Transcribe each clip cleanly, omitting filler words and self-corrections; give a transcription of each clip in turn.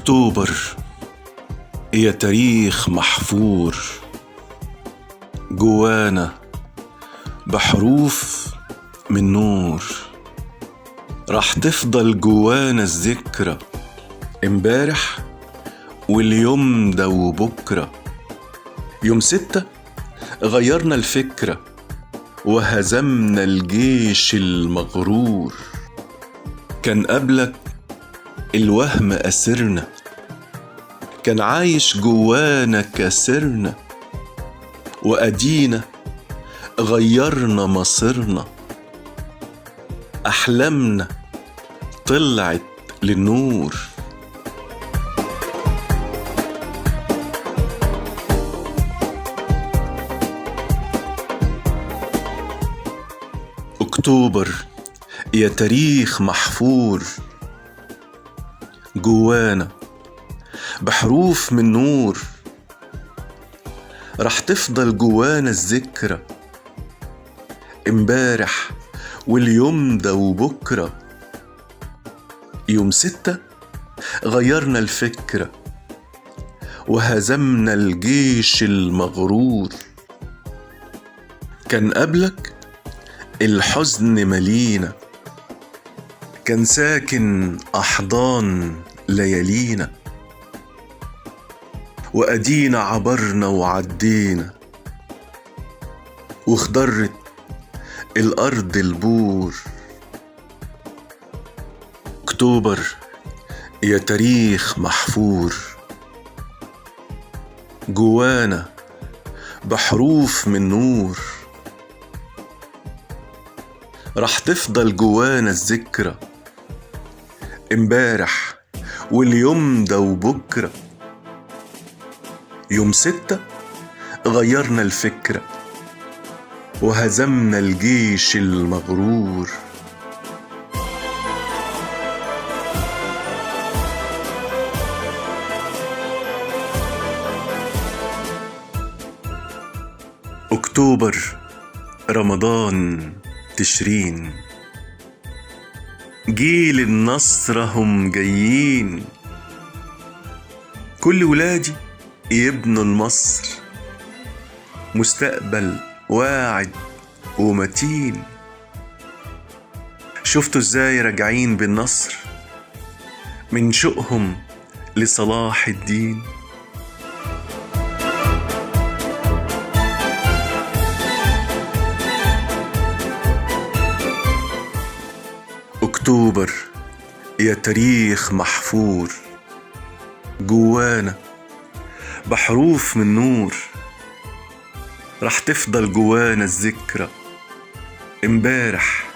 أكتوبر يا تاريخ محفور جوانا بحروف من نور. راح تفضل جوانا الذكرى امبارح واليوم ده وبكرة. يوم 6 غيرنا الفكرة وهزمنا الجيش المغرور. كان قبلك الوهم أسرنا، كان عايش جوانا كسرنا، وأدينا غيرنا مصيرنا. أحلامنا طلعت للنور. أكتوبر يا تاريخ محفور جوانا بحروف من نور. راح تفضل جوانا الذكرى امبارح واليوم ده وبكرة. يوم 6 غيرنا الفكرة وهزمنا الجيش المغرور. كان قبلك الحزن ملينا، كان ساكن أحضان ليالينا، وأدينا عبرنا وعدينا واخضرت الأرض البور. أكتوبر يا تاريخ محفور جوانا بحروف من نور. راح تفضل جوانا الذكرى امبارح واليوم ده وبكرة. يوم 6 غيرنا الفكرة وهزمنا الجيش المغرور. أكتوبر رمضان تشرين، جيل النصر هم جايين. كل ولادي يبنوا لمصر مستقبل واعد ومتين. شفتوا ازاي راجعين بالنصر من شوقهم لصلاح الدين. أكتوبر يا تاريخ محفور جوانا بحروف من نور. راح تفضل جوانا الذكرى امبارح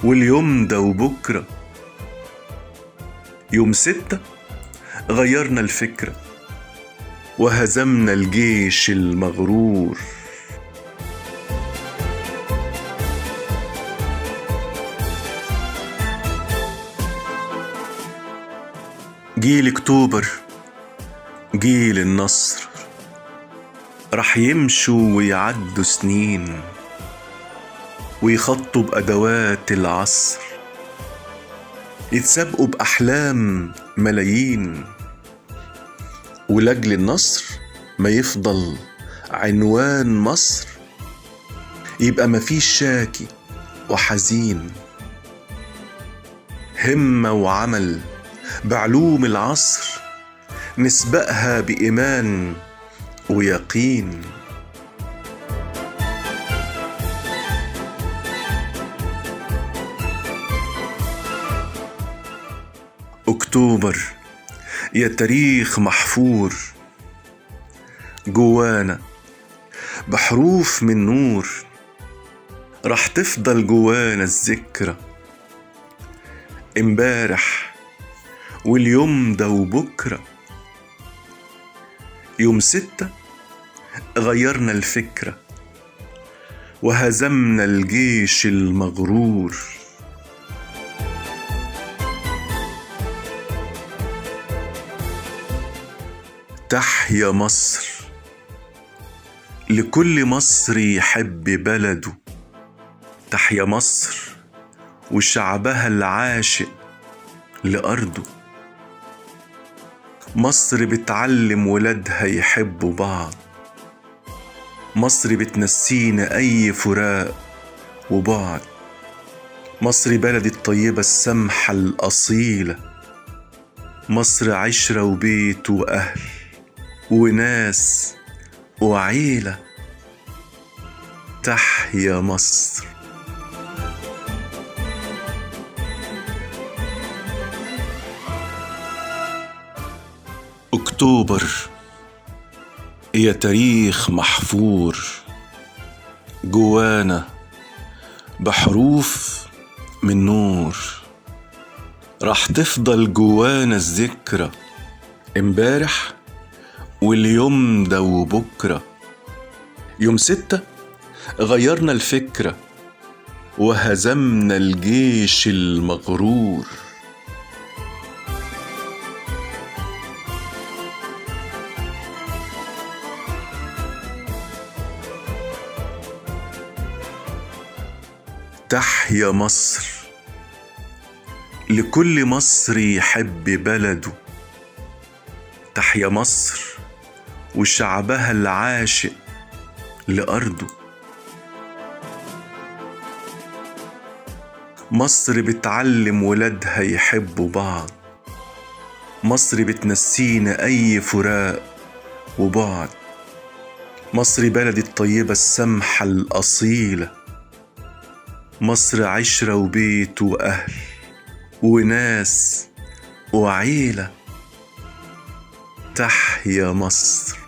واليوم ده وبكرة. يوم 6 غيرنا الفكرة وهزمنا الجيش المغرور. جيل أكتوبر جيل النصر، راح يمشوا ويعدوا سنين ويخطوا بأدوات العصر، يتسابقوا بأحلام ملايين. ولأجل النصر ما يفضل عنوان مصر، يبقى مفيش شاكي وحزين. همة وعمل بعلوم العصر نسبقها بإيمان ويقين. أكتوبر يا تاريخ محفور جوانا بحروف من نور. راح تفضل جوانا الذكرى امبارح واليوم ده وبكرة. يوم 6 غيرنا الفكرة وهزمنا الجيش المغرور. تحيا مصر لكل مصري يحب بلده. تحيا مصر وشعبها العاشق لأرضه. مصر بتعلم ولادها يحبوا بعض. مصر بتنسينا أي فراق وبعد. مصر بلدي الطيبة السمحة الأصيلة. مصر عشرة وبيت وأهل وناس وعيلة. تحيا مصر. أكتوبر هي تاريخ محفور جوانا بحروف من نور. راح تفضل جوانا الذكرى امبارح واليوم ده وبكرة. يوم 6 غيرنا الفكرة وهزمنا الجيش المغرور. تحيا مصر. لكل مصري يحب بلده. تحيا مصر وشعبها العاشق لأرضه. مصر بتعلم ولادها يحبوا بعض. مصر بتنسينا أي فراق وبعد. مصر بلدي الطيبة السمحة الأصيلة. مصر عشرة وبيت وأهل وناس وعيلة. تحيا مصر.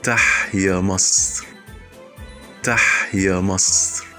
تحيا مصر. تحيا مصر.